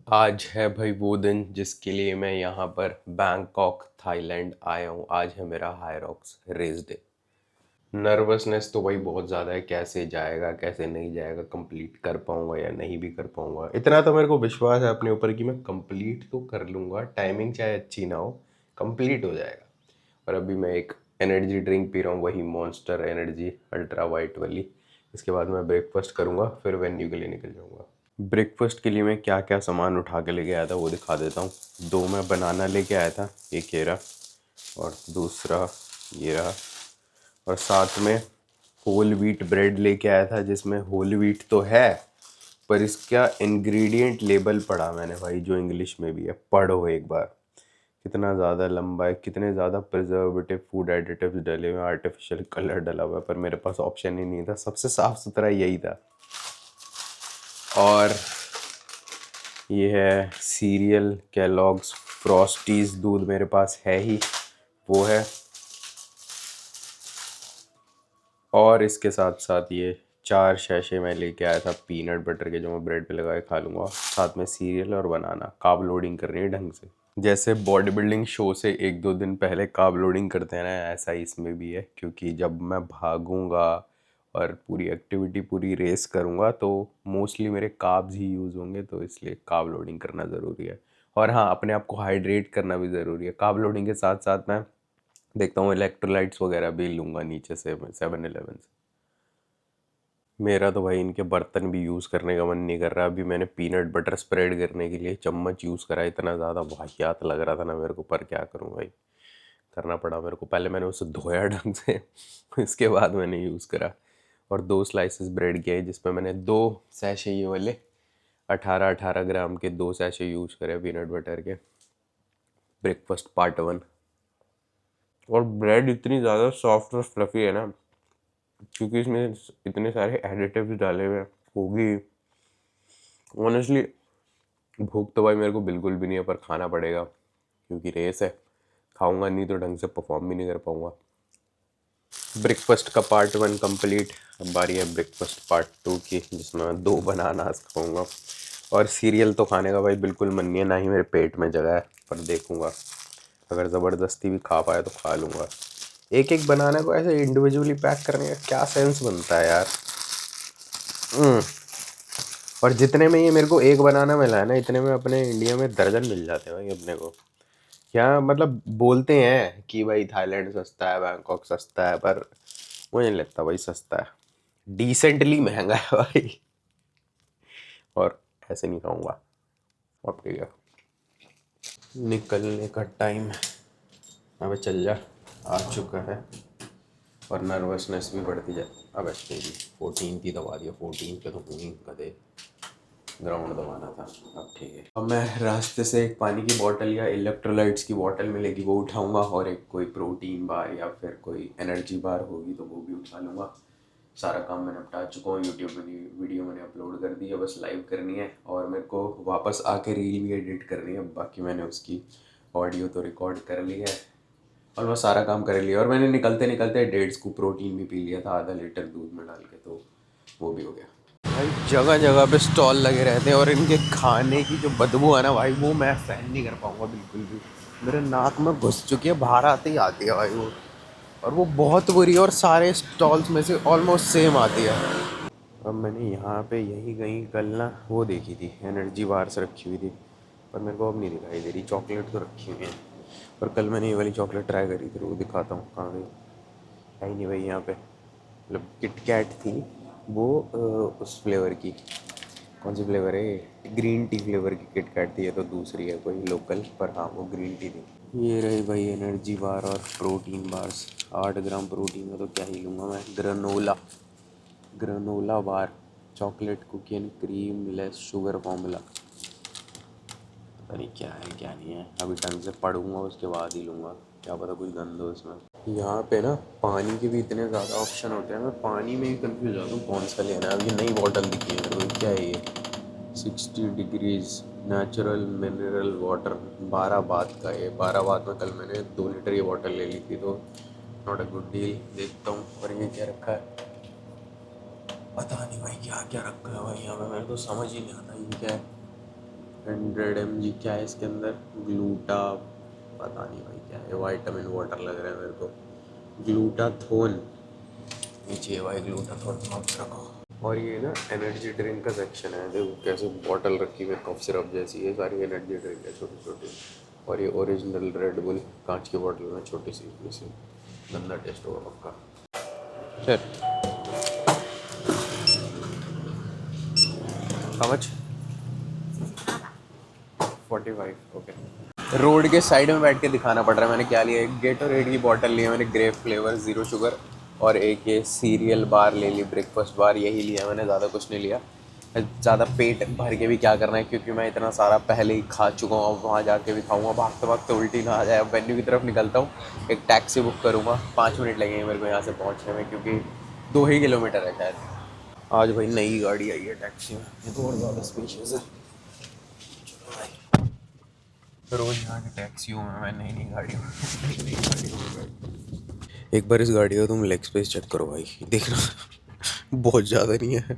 आज है भाई वो दिन जिसके लिए मैं यहाँ पर बैंकॉक थाईलैंड आया हूँ। आज है मेरा Hyrox race day. Nervousness तो भाई बहुत ज़्यादा है, कैसे जाएगा कैसे नहीं जाएगा, कंप्लीट कर पाऊँगा या नहीं भी कर पाऊँगा। इतना तो मेरे को विश्वास है अपने ऊपर कि मैं कंप्लीट तो कर लूँगा, टाइमिंग चाहे अच्छी ना हो, कंप्लीट हो जाएगा। और अभी मैं एक एनर्जी ड्रिंक पी रहा हूँ, वही मॉन्स्टर एनर्जी अल्ट्रा वाइट वाली। इसके बाद मैं ब्रेकफास्ट करूँगा, फिर वेन्यू के लिए निकल जाऊँगा। ब्रेकफास्ट के लिए मैं क्या क्या सामान उठा के लेके आया था वो दिखा देता हूँ। दो मैं बनाना लेके आया था, एक ये रहा और दूसरा ये रहा। और साथ में होल व्हीट ब्रेड लेके आया था, जिसमें होल व्हीट तो है पर इसका इंग्रेडिएंट लेबल पढ़ा मैंने भाई, जो इंग्लिश में भी है, पढ़ो एक बार। कितना ज़्यादा लंबा है, कितने ज़्यादा प्रिजर्वेटिव फूड एडिटिव्स डले हुए हैं, आर्टिफिशियल कलर डला हुआ है, पर मेरे पास ऑप्शन ही नहीं था, सबसे साफ़ सुथरा यही था। और ये है सीरियल केलॉग्स फ्रॉस्टीज, दूध मेरे पास है ही, वो है। और इसके साथ साथ ये 4 शैशे मैं लेके आया था पीनट बटर के, जो मैं ब्रेड पे लगा के खा लूँगा। साथ में सीरियल और बनाना। कार्ब लोडिंग करनी है ढंग से, जैसे बॉडी बिल्डिंग शो से 1-2 दिन पहले कार्ब लोडिंग करते हैं ना, ऐसा ही इसमें भी है। क्योंकि जब मैं भागूंगा और पूरी एक्टिविटी पूरी रेस करूंगा तो मोस्टली मेरे कार्ब्स ही यूज़ होंगे, तो इसलिए कार्ब लोडिंग करना ज़रूरी है। और हाँ, अपने आप को हाइड्रेट करना भी ज़रूरी है। कार्ब लोडिंग के साथ साथ मैं देखता हूँ इलेक्ट्रोलाइट्स वगैरह भी लूँगा नीचे से 7-Eleven से। मेरा तो भाई इनके बर्तन भी यूज़ करने का मन नहीं कर रहा। अभी मैंने पीनट बटर स्प्रेड करने के लिए चम्मच यूज़ करा, इतना ज़्यादा वाहियात लग रहा था ना मेरे को, पर क्या करूँ भाई, करना पड़ा मेरे को। पहले मैंने उसे धोया ढंग से इसके बाद मैंने यूज़ करा। और 2 स्लाइसेस ब्रेड के, जिसमें मैंने 2 सैशे ये वाले 18-18 ग्राम के 2 सैशे यूज़ करे पीनट बटर के। Breakfast part 1। और ब्रेड इतनी ज़्यादा सॉफ्ट और फ्लफ़ी है ना, क्योंकि इसमें इतने सारे एडिटिव्स डाले हुए हैं। होगी ऑनेस्टली, भूख तो भाई मेरे को बिल्कुल भी नहीं है, पर खाना पड़ेगा क्योंकि रेस है। खाऊंगा नहीं तो ढंग से परफॉर्म भी नहीं कर पाऊंगा। ब्रेकफास्ट का पार्ट 1 कंप्लीट। अब बारी है ब्रेकफास्ट पार्ट 2 की, जिसमें मैं 2 बनानास खाऊंगा। और सीरियल तो खाने का भाई बिल्कुल मन नहीं है, ना ही मेरे पेट में जगह है, पर देखूंगा अगर ज़बरदस्ती भी खा पाए तो खा लूँगा। एक एक बनाना को ऐसे इंडिविजुअली पैक करने का क्या सेंस बनता है यार। और जितने में ये मेरे को एक बनाना मिला है ना, इतने में अपने इंडिया में दर्जन मिल जाते हैं भाई अपने को। क्या मतलब, बोलते हैं कि भाई थाईलैंड सस्ता है, बैंकॉक सस्ता है, पर मुझे नहीं लगता भाई सस्ता है। डिसेंटली महंगा है भाई। और ऐसे नहीं खाऊंगा। अब ठीक है, निकलने का टाइम अब चल जा आ चुका है। और नर्वसनेस भी बढ़ती जाए। अब तेरी 14 की दबा दिया, 14 पे तो पूरी कदे ग्राउंड दबाना था। अब ठीक है। अब मैं रास्ते से एक पानी की बोतल या इलेक्ट्रोलाइट्स की बोतल मिलेगी वो उठाऊंगा, और एक कोई प्रोटीन बार या फिर कोई एनर्जी बार होगी तो वो भी उठा लूँगा। सारा काम मैंने निपटा चुका हूँ। यूट्यूब में वीडियो मैंने अपलोड कर दी है, बस लाइव करनी है और मेरे को वापस आके रील भी एडिट करनी है। बाकी मैंने उसकी ऑडियो तो रिकॉर्ड कर ली है और मैं सारा काम कर लिया। और मैंने निकलते निकलते 1.5 स्कूप प्रोटीन भी पी लिया था, आधा लीटर दूध में डाल के, तो वो भी हो गया। भाई जगह जगह पे स्टॉल लगे रहते हैं और इनके खाने की जो बदबू है ना भाई, वो मैं सहन नहीं कर पाऊँगा बिल्कुल भी। मेरे नाक में घुस चुकी है, बाहर आते ही आती है भाई वो। और वो बहुत बुरी है और सारे स्टॉल्स में से ऑलमोस्ट सेम आती है। अब मैंने यहाँ पे यही कहीं कल ना वो देखी थी, एनर्जी बार्स रखी हुई थी, पर मेरे को अब नहीं दिखाई दे रही। चॉकलेट तो रखी हुई है, पर कल मैंने ये वाली चॉकलेट ट्राई करी थी, वो दिखाता हूँ कहाँ गई। है ही नहीं भाई यहाँ पे। मतलब किट कैट थी वो, उस फ्लेवर की। कौन सी फ्लेवर है ये? ग्रीन टी फ्लेवर की किट कैट थी। ये तो दूसरी है कोई लोकल, पर हाँ वो ग्रीन टी थी। ये रही भाई एनर्जी बार और प्रोटीन बार्स। 8 ग्राम प्रोटीन में तो क्या ही लूँगा मैं। Granola, granola bar, chocolate cookie and cream less sugar formula. पता नहीं क्या है क्या नहीं है, अभी ढंग से पढ़ूंगा उसके बाद ही लूँगा, क्या पता कुछ गंद हो इसमें। यहाँ पे ना पानी के भी इतने ज़्यादा ऑप्शन होते हैं, मैं पानी में ही कंफ्यूज हो दूँ कौन सा लेना है। अब ये नई बॉटल दिखी है मेरे को, क्या है ये? 60 डिग्रीज नेचुरल मिनरल वाटर, 12 बात का। ये 12 बात में कल मैंने 2 लीटर ये बॉटल ले ली थी, तो नॉट अ गुड डील। देखता हूँ। और ये क्या रखा है पता नहीं भाई, क्या क्या रखा है भाई यहाँ पे, मेरे को समझ ही नहीं आता ये क्या है। 100 mg क्या है इसके अंदर, ग्लूटा, पता नहीं भाई क्या है, वाइटामिन वाटर लग रहा है मेरे को, ग्लूटाथोन, नीचे भाई ग्लूटाथोन कफ रखो। और ये ना एनर्जी ड्रिंक का सेक्शन है, देखो कैसे बॉटल रखी हुई है कफ सिरप जैसी, ये सारी एनर्जी ड्रिंक है छोटी छोटी। और ये ओरिजिनल रेड बुल कांच की बॉटल में छोटी सी, इतनी सी, गंदा टेस्ट होगा पक्का। चल how much? 45, ओके। रोड के साइड में बैठ के दिखाना पड़ रहा है मैंने क्या लिया। एक गेटोरेड की बोतल ली है मैंने, ग्रेप फ्लेवर 0 शुगर, और एक ये सीरियल बार ले ली, ब्रेकफास्ट बार, यही लिया मैंने, ज़्यादा कुछ नहीं लिया। ज़्यादा पेट भर के भी क्या करना है, क्योंकि मैं इतना सारा पहले ही खा चुका हूँ, अब वहाँ जाके भी खाऊंगा, भागते भागते उल्टी ना आ जाए। अब वेन्यू की तरफ निकलता हूँ, एक टैक्सी बुक करूँगा, 5 मिनट लगेंगे मेरे को यहाँ से पहुँचने में, क्योंकि 2 ही किलोमीटर है शायद। आज भाई नई गाड़ी आई है टैक्सी में, ये तो और ज़्यादा स्पेशियस है। रोज यहाँ की टैक्सियों में मैं नई नई गाड़ियों में एक बार इस गाड़ी का तुम लेग स्पेस चेक करो भाई, देखना बहुत ज़्यादा नहीं है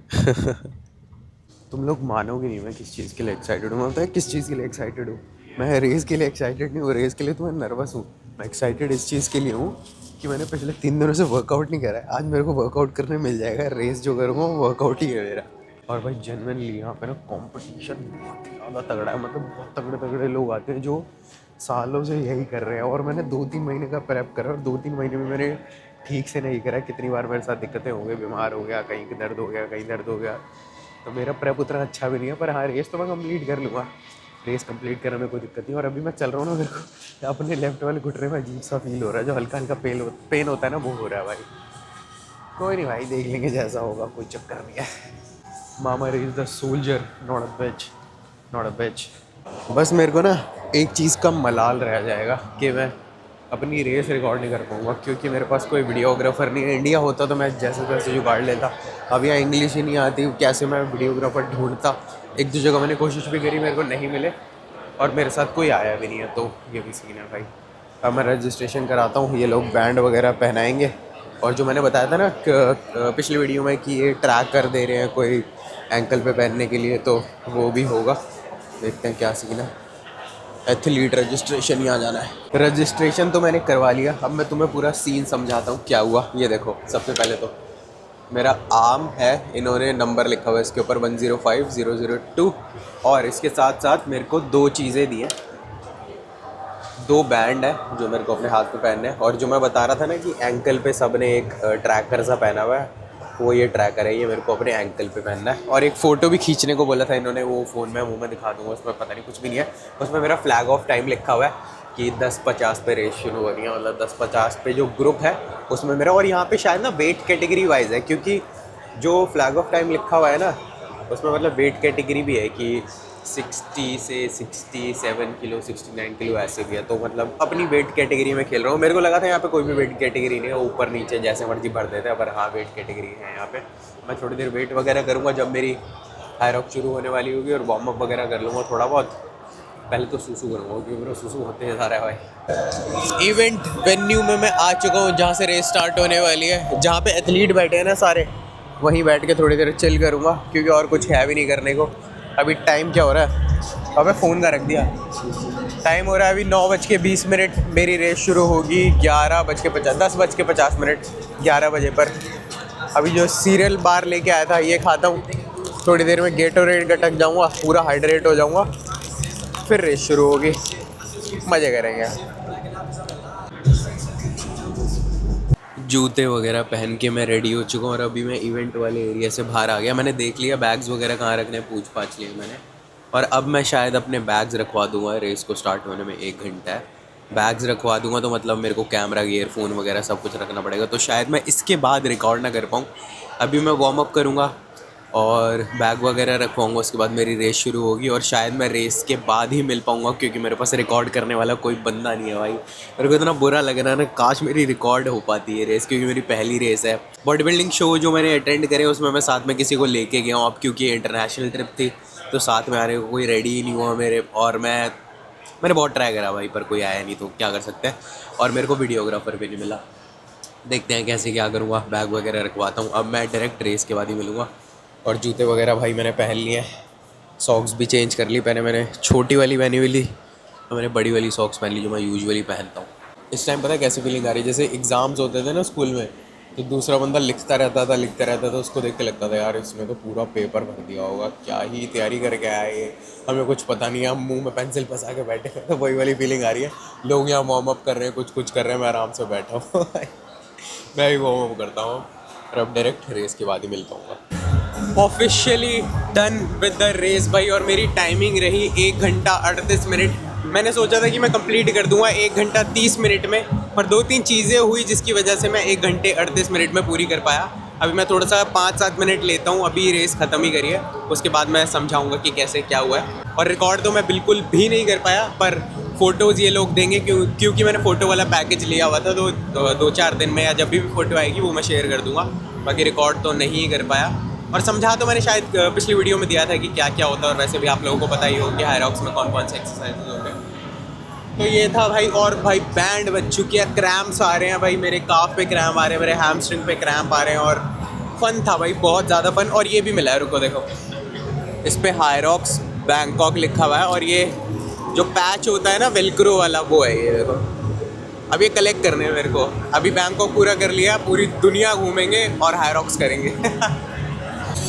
तुम लोग मानोगे नहीं मैं किस चीज़ के लिए एक्साइटेड हूँ। मैं पता है किस चीज़ के लिए एक्साइटेड हूँ? मैं रेस के लिए एक्साइटेड नहीं हूँ, रेस के लिए तो मैं नर्वस हूँ। मैं एक्साइटेड इस चीज़ के लिए हूँ कि मैंने पिछले 3 दिनों से वर्कआउट नहीं करा है, आज मेरे को वर्कआउट करने मिल जाएगा। रेस जो करूँगा वो वर्कआउट ही है मेरा। और भाई जेन्युइनली यहाँ पे ना कंपटीशन बहुत ही ज़्यादा तगड़ा है, मतलब बहुत तगड़े तगड़े लोग आते हैं जो सालों से यही कर रहे हैं। और मैंने 2-3 महीने का प्रेप करा, और 2-3 महीने में मैंने ठीक से नहीं करा। कितनी बार मेरे साथ दिक्कतें हो गई, बीमार हो गया, कहीं दर्द हो गया, कहीं दर्द हो गया, तो मेरा प्रेप उतना अच्छा भी नहीं है। पर हाँ, रेस तो मैं कंप्लीट कर लूँगा, रेस कंप्लीट करने में कोई दिक्कत नहीं। और अभी मैं चल रहा हूँ ना, मेरे को अपने लेफ्ट वाले घुटने में अजीब सा फील हो रहा है, जो हल्का हल्का पेन होता है ना, वो हो रहा है भाई। कोई नहीं भाई, देख लेंगे जैसा होगा, कोई चक्कर नहीं है। मामा is the soldier, not a bitch, not a bitch. बस मेरे को ना एक चीज़ का मलाल रह जाएगा कि मैं अपनी रेस रिकॉर्ड नहीं कर पाऊँगा, क्योंकि मेरे पास कोई वीडियोग्राफर नहीं है। इंडिया होता तो मैं जैसे तैसे जुगाड़ लेता, अब यहाँ इंग्लिश ही नहीं आती, कैसे मैं वीडियोग्राफर ढूंढता। 1-2 जगह मैंने कोशिश भी करी, मेरे को नहीं मिले, और मेरे साथ कोई आया भी नहीं है, तो ये भी सीन है भाई। अब मैं रजिस्ट्रेशन कराता हूँ, ये लोग बैंड वगैरह पहनाएंगे, और जो मैंने बताया था ना पिछली वीडियो में कि ये ट्रैक कर दे रहे हैं कोई एंकल पे पहनने के लिए, तो वो भी होगा। देखते हैं क्या सीन है। एथलीट रजिस्ट्रेशन ही आ जाना है। रजिस्ट्रेशन तो मैंने करवा लिया, अब मैं तुम्हें पूरा सीन समझाता हूँ क्या हुआ। ये देखो, सबसे पहले तो मेरा आर्म है, इन्होंने नंबर लिखा हुआ है इसके ऊपर 105002, और इसके साथ साथ मेरे को 2 चीज़ें दी हैं, 2 बैंड है जो मेरे को अपने हाथ पे पहनने हैं। और जो मैं बता रहा था ना कि एंकल पे सब ने एक ट्रैकर सा पहना हुआ है, वो ये ट्रैकर है, ये मेरे को अपने एंकल पे पहनना है। और एक फ़ोटो भी खींचने को बोला था इन्होंने, वो फ़ोन में मुँह में दिखा दूँगा, उसमें पता नहीं कुछ भी नहीं है, उसमें मेरा फ्लैग ऑफ टाइम लिखा हुआ है कि 10:50 पे रेस शुरू हो रही है, मतलब 10:50 पे जो ग्रुप है उसमें मेरा। और यहाँ पे शायद ना वेट कैटेगरी वाइज है, क्योंकि जो फ्लैग ऑफ टाइम लिखा हुआ है ना, उसमें मतलब वेट कैटेगरी भी है कि 60 से 67 किलो, 69 किलो ऐसे भी है। तो मतलब अपनी वेट कैटेगरी में खेल रहा हूँ। मेरे को लगा था यहाँ पे कोई भी वेट कैटेगरी नहीं है, ऊपर नीचे जैसे मर्जी भर देते हैं, पर हाँ वेट कैटेगरी है यहाँ पे। मैं थोड़ी देर वेट वगैरह करूँगा, जब मेरी हाई रॉक शुरू होने वाली होगी, और वार्म अप वगैरह कर लूँगा थोड़ा बहुत। पहले तो सूसू करूँगा, क्योंकि मेरा सूसू होते जा रहा है भाई। इवेंट वेन्यू में मैं आ चुका हूँ, जहाँ से रेस स्टार्ट होने वाली है, जहाँ पे एथलीट बैठे हैं ना सारे, वहीं बैठ के थोड़ी देर चिल करूँगा, क्योंकि और कुछ है भी नहीं करने को। अभी टाइम क्या हो रहा है? अबे फ़ोन का रख दिया। टाइम हो रहा है अभी 9:20, मेरी रेस शुरू होगी 10:50 11 बजे पर। अभी जो सीरियल बार लेके आया था ये खाता हूँ, थोड़ी देर में गेटोरेड गटक जाऊँगा, पूरा हाइड्रेट हो जाऊँगा, फिर रेस शुरू होगी, मज़े करेंगे। जूते वगैरह पहन के मैं रेडी हो चुका हूँ, और अभी मैं इवेंट वाले एरिया से बाहर आ गया। मैंने देख लिया बैग्स वगैरह कहाँ रखने, पूछ पाछ लिया मैंने, और अब मैं शायद अपने बैग्स रखवा दूंगा। रेस को स्टार्ट होने में 1 घंटा है, बैग्स रखवा दूंगा, तो मतलब मेरे को कैमरा, ईयरफोन वगैरह सब कुछ रखना पड़ेगा, तो शायद मैं इसके बाद रिकॉर्ड ना कर पाऊँ। अभी मैं वार्म अप करूँगा और बैग वगैरह रखवाऊँगा, उसके बाद मेरी रेस शुरू होगी, और शायद मैं रेस के बाद ही मिल पाऊँगा, क्योंकि मेरे पास रिकॉर्ड करने वाला कोई बंदा नहीं है भाई। मेरे को इतना बुरा लग रहा है ना, काश मेरी रिकॉर्ड हो पाती है रेस, क्योंकि मेरी पहली रेस है। बॉडी बिल्डिंग शो जो मैंने अटेंड करे, उसमें मैं साथ में किसी को लेके गया हूँ, अब क्योंकि इंटरनेशनल ट्रिप थी तो साथ में आने को कोई रेडी ही नहीं हुआ मेरे, और मैंने बहुत ट्राई करा भाई, पर कोई आया नहीं, तो क्या कर सकते हैं। और मेरे को वीडियोग्राफर भी नहीं मिला, देखते हैं कैसे क्या करूँगा। बैग वगैरह रखवाता हूँ, अब मैं डायरेक्ट रेस के बाद ही मिलूँगा। और जूते वगैरह भाई मैंने पहन लिए हैं, सॉक्स भी चेंज कर ली, पहले मैंने छोटी वाली पहनी हुई ली और मैंने बड़ी वाली सॉक्स पहन ली जो मैं यूजुअली पहनता हूँ। इस टाइम पता है कैसी फीलिंग आ रही है, जैसे एग्ज़ाम्स होते थे ना स्कूल में, तो दूसरा बंदा लिखता रहता था, उसको देख के लगता था यार इसने तो पूरा पेपर भर दिया होगा, क्या ही तैयारी करके आया ये, हमें कुछ पता नहीं है, हम मुंह में पेंसिल फंसा के बैठे हैं। तो वही वाली फीलिंग आ रही है, लोग यहाँ वार्म अप कर रहे हैं, कुछ कर रहे हैं, मैं आराम से बैठा हूँ। मैं भी वार्म अप करता हूँ और अब डायरेक्ट रेस के बाद ही मिल पाऊँगा। Officially done with the race भाई, और मेरी टाइमिंग रही 1 घंटा 38 मिनट। मैंने सोचा था कि मैं कंप्लीट कर दूंगा 1 घंटा 30 मिनट में, पर 2-3 चीज़ें हुई जिसकी वजह से मैं 1 घंटे 38 मिनट में पूरी कर पाया। अभी मैं थोड़ा सा 5-7 मिनट लेता हूँ, अभी रेस ख़त्म ही करी है, उसके बाद मैं समझाऊंगा कि कैसे क्या हुआ है। और रिकॉर्ड तो मैं बिल्कुल भी नहीं कर पाया, पर फ़ोटोज़ ये लोग देंगे क्योंकि मैंने फ़ोटो वाला पैकेज लिया हुआ था, तो 2-4 दिन में या जब भी फ़ोटो आएगी वो मैं शेयर कर दूँगा। बाकी रिकॉर्ड तो नहीं कर पाया, और समझा तो मैंने शायद पिछली वीडियो में दिया था कि क्या क्या होता है, और वैसे भी आप लोगों को पता ही हो कि हायरॉक्स में कौन कौन से एक्सरसाइजेज होते हैं। तो ये था भाई, और भाई बैंड बज चुकी है, क्रैम्प्स आ रहे हैं भाई, मेरे काफ पे क्रैम्प आ रहे हैं, मेरे हैमस्ट्रिंग पे क्रैम्प आ रहे हैं, और फन था भाई, बहुत ज़्यादा फन। और ये भी मिला है, रुको देखो, इस पे हायरॉक्स बैंकॉक लिखा हुआ है, और ये जो पैच होता है ना वेलक्रो वाला, वो है ये देखो। अब ये कलेक्ट करने हैं मेरे को, अभी बैंकॉक पूरा कर लिया, पूरी दुनिया घूमेंगे और हायरॉक्स करेंगे।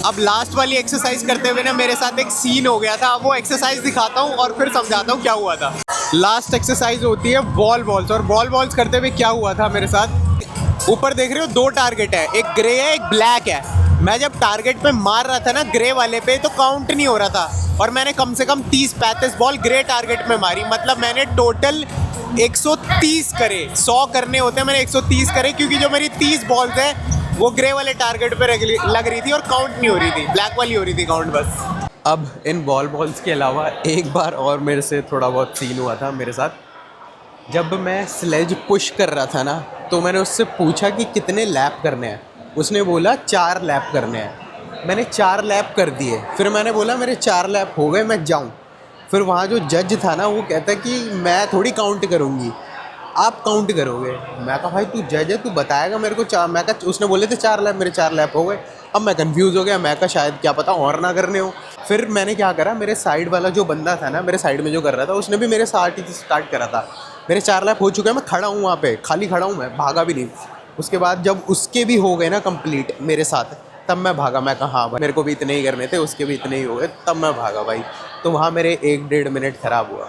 अब लास्ट वाली एक्सरसाइज करते हुए ना मेरे साथ एक सीन हो गया था, वो एक्सरसाइज दिखाता हूँ और फिर समझाता हूँ क्या हुआ था। लास्ट एक्सरसाइज होती है बॉल बॉल्स, और बॉल बॉल्स करते हुए क्या हुआ था मेरे साथ। ऊपर देख रहे हो 2 टारगेट है, एक ग्रे है एक ब्लैक है। मैं जब टारगेट पे मार रहा था ना ग्रे वाले पे, तो काउंट नहीं हो रहा था, और मैंने कम से कम 30-35 बॉल ग्रे टारगेट में मारी, मतलब मैंने टोटल 130 करे। 100 करने होते हैं, मैंने 130 करे, क्योंकि जो मेरी 30 बॉल्स है वो ग्रे वाले टारगेट पे लग रही थी और काउंट नहीं हो रही थी, ब्लैक वाली हो रही थी काउंट बस। अब इन बॉल्स के अलावा एक बार और मेरे से थोड़ा बहुत सीन हुआ था मेरे साथ। जब मैं स्लेज पुश कर रहा था ना, तो मैंने उससे पूछा कि कितने लैप करने हैं, उसने बोला 4 लैप करने हैं। मैंने 4 लैप कर दिए, फिर मैंने बोला मेरे 4 लैप हो गए, मैं जाऊँ। फिर वहाँ जो जज था ना, वो कहता कि मैं थोड़ी काउंट करूँगी, आप काउंट करोगे। मैं कहा भाई तू जज है, तू बताएगा मेरे को। मैं कहा, उसने बोले थे 4 लैप, मेरे 4 लैप हो गए। अब मैं कंफ्यूज हो गया, मैं कहा शायद क्या पता और ना करने हो। फिर मैंने क्या करा, मेरे साइड वाला जो बंदा था ना, मेरे साइड में जो कर रहा था, उसने भी मेरे साथ ही स्टार्ट करा था। मेरे 4 लैप हो चुके हैं, मैं खड़ा हूँ वहाँ पे, खाली खड़ा हूँ, मैं भागा भी नहीं। उसके बाद जब उसके भी हो गए ना कंप्लीट मेरे साथ, तब मैं भागा। मैं कहा हाँ भाई मेरे को भी इतने ही करने थे, उसके भी इतने ही हो गए, तब मैं भागा भाई। तो वहाँ मेरे 1-1.5 मिनट ख़राब हुआ।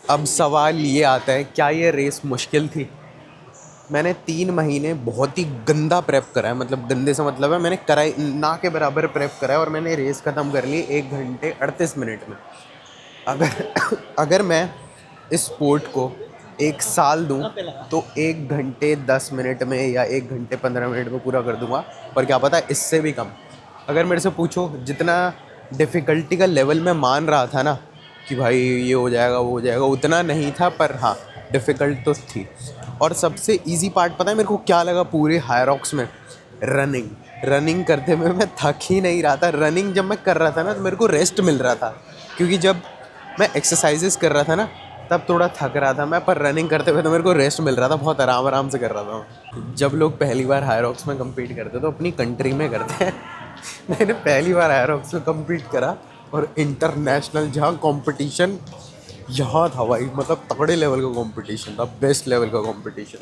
अब सवाल ये आता है, क्या ये रेस मुश्किल थी? मैंने 3 महीने बहुत ही गंदा प्रेप करा है, मतलब गंदे से मतलब है मैंने करा ना के बराबर प्रेप करा है, और मैंने रेस ख़त्म कर ली 1 घंटे 38 मिनट में। अगर अगर मैं इस स्पोर्ट को 1 साल दूं तो 1 घंटे 10 मिनट में या 1 घंटे 15 मिनट में पूरा कर दूंगा, पर क्या पता इससे भी कम। अगर मेरे से पूछो, जितना डिफ़िकल्टी का लेवल मैं मान रहा था ना कि भाई ये हो जाएगा वो हो जाएगा, उतना नहीं था, पर हाँ डिफ़िकल्ट तो थी। और सबसे इजी पार्ट पता है मेरे को क्या लगा पूरे हायरॉक्स में? रनिंग करते हुए मैं थक ही नहीं रहा था। रनिंग जब मैं कर रहा था ना, तो मेरे को रेस्ट मिल रहा था, क्योंकि जब मैं एक्सरसाइजेस कर रहा था ना तब थोड़ा थक रहा था मैं, पर रनिंग करते हुए तो मेरे को रेस्ट मिल रहा था, बहुत आराम से कर रहा था। जब लोग पहली बार हायरॉक्स में कम्पीट करते तो अपनी कंट्री में करते हैं। मैंने पहली बार हायरॉक्स में कम्पीट करा, और इंटरनेशनल जहाँ कंपटीशन यहाँ था भाई, मतलब तगड़े लेवल का कंपटीशन था, बेस्ट लेवल का कंपटीशन।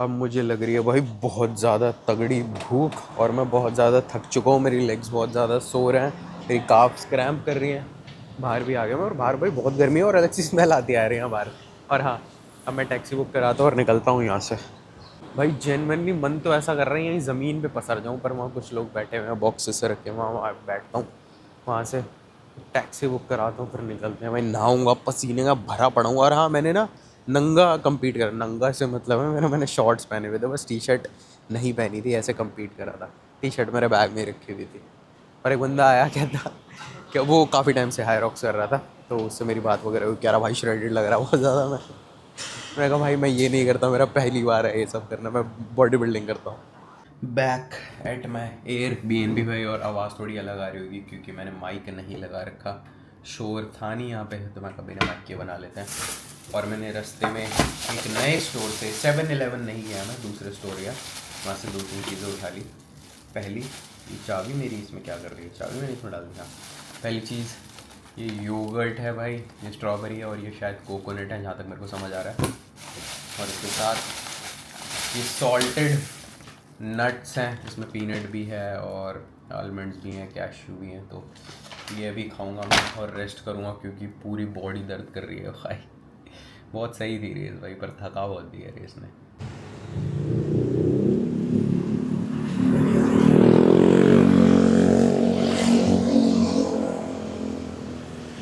अब मुझे लग रही है भाई बहुत ज़्यादा तगड़ी भूख, और मैं बहुत ज़्यादा थक चुका हूँ, मेरी लेग्स बहुत ज़्यादा सो रहे हैं, मेरी काफ्स क्रैम्प कर रही हैं। बाहर भी आ गया मैं, और बाहर भाई बहुत गर्मी है और अलग सी स्मेल आती आ रही है बाहर। और हाँ, अब मैं टैक्सी बुक कराता हूँ और निकलता हूँ यहाँ से। भाई जेन्युइनली मन तो ऐसा कर रहा है यहीं ज़मीन पे पसर जाऊँ, पर वहाँ कुछ लोग बैठे हुए हैं बॉक्सेस से रखे, वहाँ बैठता हूँ, वहाँ से टैक्सी बुक कराता हूँ, फिर निकलते हैं भाई। नहाऊँगा, पसीने का भरा पड़ूँगा। और हाँ, मैंने ना नंगा कम्पीट करा, नंगा से मतलब है मैंने शॉर्ट्स पहने हुए थे, बस टी शर्ट नहीं पहनी थी, ऐसे कम्पीट करा था। टी शर्ट मेरे बैग में रखी हुई थी। और एक बंदा आया, कहता कि वो काफ़ी टाइम से हायरॉक्स कर रहा था, तो उससे मेरी बात वगैरह हुई, कह रहा भाई श्रेडेड लग रहा है बहुत ज़्यादा। मैं कहा भाई मैं ये नहीं करता, मेरा पहली बार है ये सब करना, मैं बॉडी बिल्डिंग करता हूँ। बैक एट माई एयरबीएनबी भाई, और आवाज़ थोड़ी अलग आ रही होगी क्योंकि मैंने माइक नहीं लगा रखा, शोर था नहीं यहाँ पे, तो मैं कभी ना माइक के बना लेते हैं। और मैंने रास्ते में एक नए स्टोर से 7-Eleven नहीं गया, मैं दूसरे स्टोर गया, वहाँ से 2-3 चीज़ें उठा ली। पहली, ये चाबी मेरी इसमें क्या कर रही है, चाबी मैंने इसमें डाल दी। हाँ, पहली चीज़ ये योगर्ट है भाई, ये स्ट्रॉबेरी है और ये शायद कोकोनट है जहाँ तक मेरे को समझ आ रहा है। और इसके साथ ये सॉल्टेड नट्स हैं, इसमें पीनट भी है और आलमंड्स भी हैं, कैश्यू भी हैं। तो ये भी खाऊंगा मैं और रेस्ट करूँगा क्योंकि पूरी बॉडी दर्द कर रही है भाई। बहुत सही थी रेस भाई, पर थका बहुत दिया रेस ने।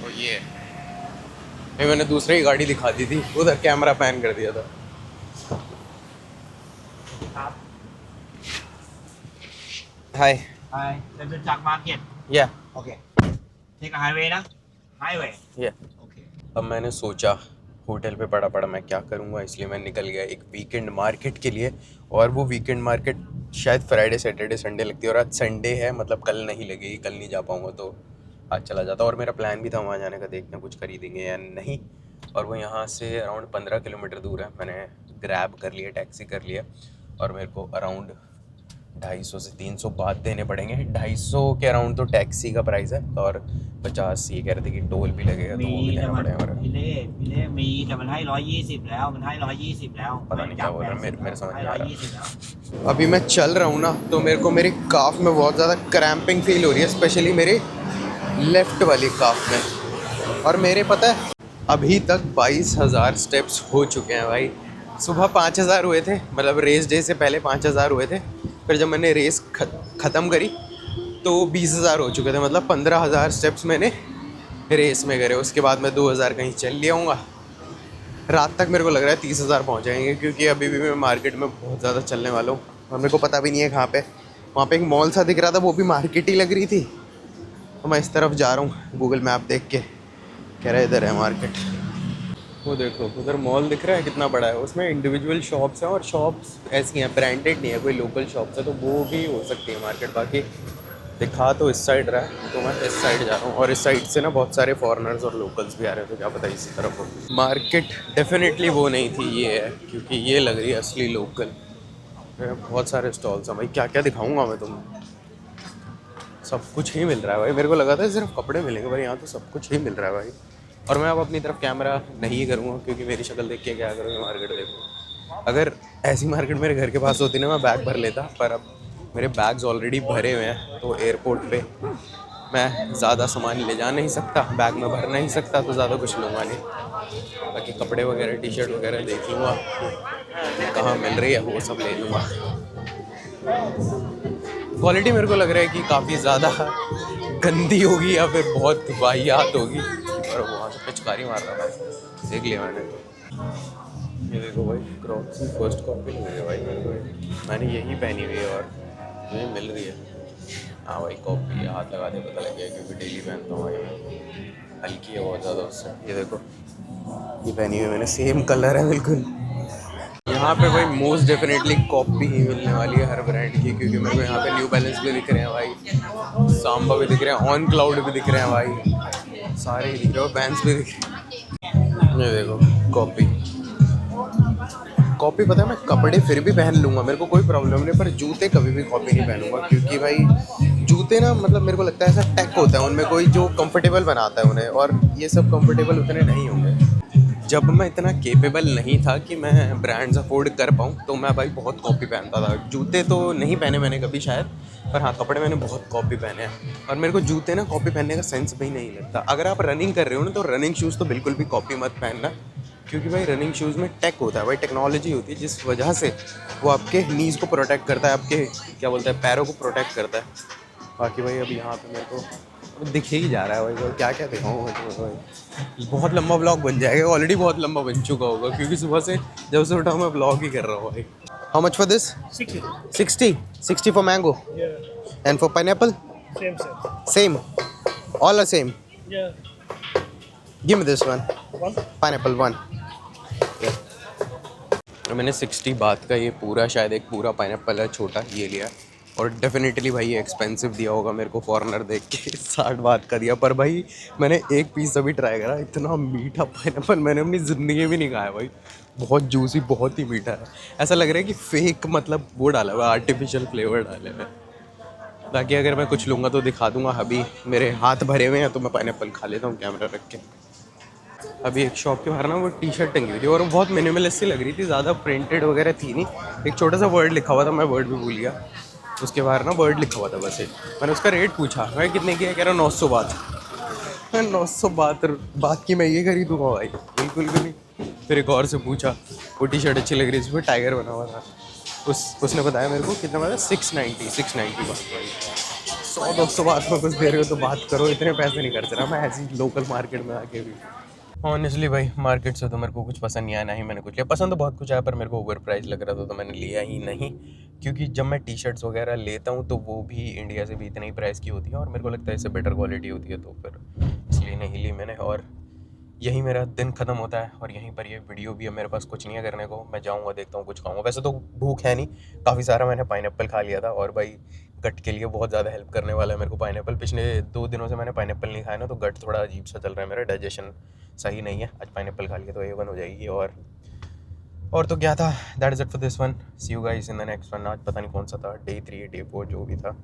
और ये मैंने दूसरी गाड़ी दिखा दी थी, उधर कैमरा पैन कर दिया था। हाय Hi, Lemon Market. या Okay. Take a highway ना? Highway. या Okay. अब मैंने सोचा होटल पे पड़ा पड़ा मैं क्या करूँगा, इसलिए मैं निकल गया एक वीकेंड मार्केट के लिए। और वो वीकेंड मार्केट शायद फ्राइडे सैटरडे संडे लगती है और आज संडे है, मतलब कल नहीं लगेगी, कल नहीं जा पाऊँगा तो आज चला जाता। और मेरा प्लान भी था वहाँ जाने का, देखते हैं कुछ खरीदेंगे या नहीं। और वो यहाँ से अराउंड 15 किलोमीटर दूर है। मैंने ग्रैब कर लिया, टैक्सी कर लिया और मेरे को अराउंड 250 से 300 बात देने पड़ेंगे। 250 के अराउंड तो टैक्सी का प्राइस है और 50 ये कह रहे थे कि टोल भी लगेगा तो वो भी देना पड़ेगा मेरा। พี่เล่มีแต่มันให้120แล้วมันให้120แล้ว पता नहीं क्या बोल रहा है, मेरे समझ नहीं आ 120 แล้ว रहा। अभी मैं चल रहा हूँ ना तो मेरे को मेरी काफ में बहुत ज़्यादा क्रैम्पिंग फील हो रही है, स्पेशली मेरे लेफ़्ट वाली काफ में। और मेरे पता है अभी तक 22,000 स्टेप्स हो चुके हैं भाई। सुबह 5,000 हुए थे, मतलब रेस डे से पहले 5,000 हुए थे। फिर जब मैंने रेस ख़त्म करी तो 20,000 हो चुके थे, मतलब 15,000 स्टेप्स मैंने रेस में करे। उसके बाद मैं 2,000 कहीं चल लिया हूँगा। रात तक मेरे को लग रहा है 30,000 पहुँच जाएंगे, क्योंकि अभी भी मैं मार्केट में बहुत ज़्यादा चलने वाला हूँ और मेरे को पता भी नहीं है कहाँ पे। वहाँ पे एक मॉल सा दिख रहा था, वो भी मार्केट ही लग रही थी, तो मैं इस तरफ जा रहा हूँ। गूगल मैप देख के कह रहा है इधर है मार्केट। वो देखो उधर मॉल दिख रहा है कितना बड़ा है, उसमें इंडिविजुअल शॉप्स हैं और शॉप्स ऐसी हैं, ब्रांडेड नहीं है, कोई लोकल शॉप्स है तो वो भी हो सकती है मार्केट। बाकी दिखा तो इस साइड रहा है तो मैं इस साइड जा रहा हूँ और इस साइड से ना बहुत सारे फॉरेनर्स और लोकल्स भी आ रहे हैं, तो क्या पता इसी तरफ हो। मार्केट डेफिनेटली वो नहीं थी, ये है, क्योंकि ये लग रही है असली लोकल। बहुत सारे स्टॉल्स हैं भाई, क्या क्या दिखाऊँगा मैं तुम्हें। सब कुछ ही मिल रहा है भाई, मेरे को लगा था सिर्फ कपड़े मिलेंगे भाई, यहाँ तो सब कुछ ही मिल रहा है भाई। और मैं अब अपनी तरफ कैमरा नहीं करूँगा क्योंकि मेरी शक्ल देख के क्या करूँगा, मार्केट देखो। अगर ऐसी मार्केट मेरे घर के पास होती ना मैं बैग भर लेता, पर अब मेरे बैग्स ऑलरेडी भरे हुए हैं तो एयरपोर्ट पे मैं ज़्यादा सामान ले जा नहीं सकता, बैग में भर नहीं सकता, तो ज़्यादा कुछ लूँगा नहीं। बाकी कपड़े वगैरह टी शर्ट वगैरह देख लूँगा कहाँ मिल रही है, वो सब ले लूँगा। क्वालिटी मेरे को लग रहा है कि काफ़ी ज़्यादा गंदी होगी या फिर बहुत वाहियात होगी। और वहाँ से पिचकारी मार रहा था, देख लिया मैंने। ये देखो भाई क्रॉक्स की फर्स्ट कॉपी लग रही है भाई मेरे को, मैंने यही पहनी हुई है और मुझे मिल रही है। हाँ भाई कॉपी हाथ लगा दे पता लग गया, क्योंकि डेली पहनता हूँ भाई मैं, हल्की है बहुत ज़्यादा उससे। ये देखो ये पहनी हुई मैंने, सेम कलर है बिल्कुल। यहाँ पे भाई मोस्ट डेफिनेटली कॉपी ही मिलने वाली है हर ब्रांड की, क्योंकि मेरे को यहाँ पे न्यू बैलेंस भी दिख रहे हैं भाई, सांबा भी दिख रहे हैं, ऑन क्लाउड भी दिख रहे हैं भाई, सारे ही दिख रहे हैं, बैंड्स भी दिख रहे हैं। ये देखो कॉपी पता है मैं कपड़े फिर भी पहन लूँगा, मेरे को कोई प्रॉब्लम नहीं, पर जूते कभी भी कॉपी नहीं पहनूंगा, क्योंकि भाई जूते ना मतलब मेरे को लगता है ऐसा टैग होता है उनमें कोई जो कंफर्टेबल बनाता है उन्हें, और ये सब कंफर्टेबल उतने नहीं होंगे। जब मैं इतना केपेबल नहीं था कि मैं ब्रांड्स अफोर्ड कर पाऊँ तो मैं भाई बहुत कॉपी पहनता था। जूते तो नहीं पहने मैंने कभी शायद, पर हाँ कपड़े मैंने बहुत कॉपी पहने हैं। और मेरे को जूते ना कॉपी पहनने का सेंस भी नहीं लगता। अगर आप रनिंग कर रहे हो ना तो रनिंग शूज़ तो बिल्कुल भी कॉपी मत पहनना, क्योंकि भाई रनिंग शूज़ में टेक होता है भाई, टेक्नोलॉजी होती है, जिस वजह से वो आपके नीज़ को प्रोटेक्ट करता है, आपके क्या बोलते हैं पैरों को प्रोटेक्ट करता है। बाकी भाई अब यहाँ पे मेरे को दिख ही जा रहा है भाई, क्या क्या दिखाऊँ भाई, बहुत लंबा ब्लॉग बन जाएगा, ऑलरेडी बहुत लंबा बन चुका होगा, क्योंकि सुबह से जब से उठा मैं ब्लॉग ही कर रहा हूँ भाई। How much for this? 60 for mango and for pineapple same all are same. Give me this one pineapple 1। मैंने 60 बात का ये पूरा शायद एक पूरा पाइनएप्पल है छोटा ये लिया, और डेफिनेटली भाई ये एक्सपेंसिव दिया होगा मेरे को फॉरेनर देख के 60 बात का दिया, पर भाई मैंने एक पीस अभी ट्राई करा, इतना मीठा पाइनएप्पल मैंने अपनी ज़िंदगी में नहीं खाया भाई, बहुत जूसी बहुत ही मीठा है। ऐसा लग रहा है कि फेक मतलब वो डाला हुआ आर्टिफिशियल फ्लेवर डाले हुए। बाकी अगर मैं कुछ लूँगा तो दिखा दूँगा। अभी मेरे हाथ भरे हुए हैं तो मैं पाइनएप्पल खा लेता हूँ कैमरा रख के। अभी एक शॉप के बाहर ना वो टी शर्ट टंगी हुई थी और वो बहुत मिनिमलिस्ट सी लग रही थी, ज़्यादा प्रिंटेड वगैरह थी नहीं। एक छोटा सा वर्ड लिखा हुआ था, मैं वर्ड भी भूल गया। उसके बाहर ना वर्ड लिखा हुआ था बस एक। मैंने उसका रेट पूछा, मैं कितने की है, कह रहा 900 बात। मैं 900 बात की मैं ये खरीदूँगा भाई, बिल्कुल भी नहीं। फिर एक और से पूछा, वो टी शर्ट अच्छी लग रही थी, उसमें टाइगर बना हुआ था। उसने बताया मेरे को कितना बताया, 690 बात भाई। 100-200 बात में कुछ दे रहे हो तो बात करो, इतने पैसे नहीं खर्च रहा मैं ऐसी लोकल मार्केट में आके भी। ऑनेस्टली भाई मार्केट से तो मेरे को कुछ पसंद नहीं आया, ना ही मैंने कुछ लिया। पसंद तो बहुत कुछ आया पर मेरे को ओवर प्राइस लग रहा था तो मैंने लिया ही नहीं। क्योंकि जब मैं टी शर्ट्स वगैरह लेता हूँ तो वो भी इंडिया से भी इतनी ही प्राइस की होती है और मेरे को लगता है इससे बेटर क्वालिटी होती है, तो फिर इसलिए नहीं ली मैंने। और यही मेरा दिन ख़त्म होता है और यहीं पर ये वीडियो भी है। मेरे पास कुछ नहीं है करने को, मैं जाऊँगा देखता हूँ कुछ खाऊँगा। वैसे तो भूख है नहीं, काफ़ी सारा मैंने पाइनएप्पल खा लिया था और भाई गट के लिए बहुत ज़्यादा हेल्प करने वाला है मेरे को पाइनएप्पल। पिछले 2 दिनों से मैंने पाइनएप्पल नहीं खाया ना, तो गट थोड़ा अजीब सा चल रहा है मेरा, डाइजेशन सही नहीं है। आज पाइनएप्पल खा लिया तो A1 हो जाएगी। और तो क्या था, that is it for this one. See you guys in the next one. आज पता नहीं कौन सा था, डे 3 डे 4 जो भी था।